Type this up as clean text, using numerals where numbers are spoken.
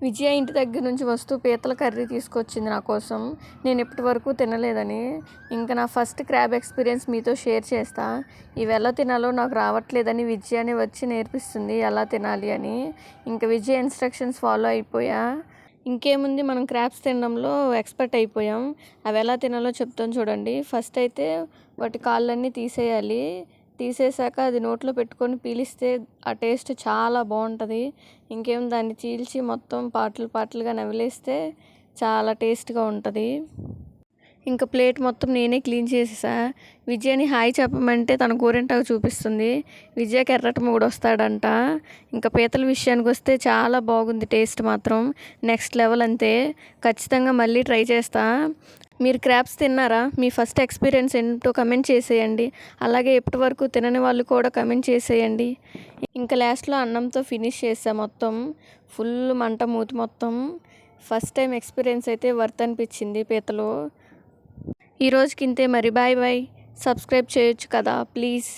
విజయ ఇంటి దగ్గర నుంచి వస్తూ పీతల కర్రీ తీసుకొచ్చింది నా కోసం. నేను ఇప్పటి వరకు తినలేదని. ఇంకా నా ఫస్ట్ క్రాబ్ ఎక్స్పీరియన్స్ మీతో షేర్ చేస్తా. ఇవి ఎలా తినాలో నాకు రావట్లేదని విజయనే వచ్చి నేర్పిస్తుంది ఎలా తినాలి అని. ఇంకా విజయ ఇన్స్ట్రక్షన్స్ ఫాలో అయిపోయా. ఇంకేముంది, మనం క్రాబ్స్ తినడంలో ఎక్స్పర్ట్ అయిపోయాం. అవి ఎలా తినాలో చెప్తాను చూడండి. ఫస్ట్ అయితే వాటి కాళ్ళన్నీ తీసేయాలి. తీసేసాక అది నోట్లో పెట్టుకొని పీలిస్తే ఆ టేస్ట్ చాలా బాగుంటుంది. ఇంకేం దాన్ని చీల్చి మొత్తం పార్ట్లు పార్ట్లుగా నవిలేస్తే చాలా టేస్ట్గా ఉంటుంది. ఇంకా ప్లేట్ మొత్తం నేనే క్లీన్ చేసేసా. విజయని హాయ్ చెప్పమంటే తన గోరింటాకు చూపిస్తుంది. విజయకి ఎర్రటి మొగుడు వస్తాడంట. ఇంకా పీతల విషయానికి వస్తే చాలా బాగుంది, టేస్ట్ మాత్రం నెక్స్ట్ లెవెల్ అంతే. ఖచ్చితంగా మళ్ళీ ట్రై చేస్తా. మీరు క్రాబ్స్ తిన్నారా? మీ ఫస్ట్ ఎక్స్పీరియన్స్ ఏంటో కమెంట్ చేసేయండి. అలాగే ఇప్పటి వరకు తినని వాళ్ళు కూడా కమెంట్ చేసేయండి. ఇంకా లాస్ట్లో అన్నంతో ఫినిష్ చేసా. మొత్తం ఫుల్ మంట మూతి మొత్తం. ఫస్ట్ టైం ఎక్స్పీరియన్స్ అయితే వర్త్ అనిపించింది పీతలు. ఈ రోజుకి ఇంతే మరి. Bye bye. సబ్స్క్రైబ్ చేయొచ్చు కదా ప్లీజ్.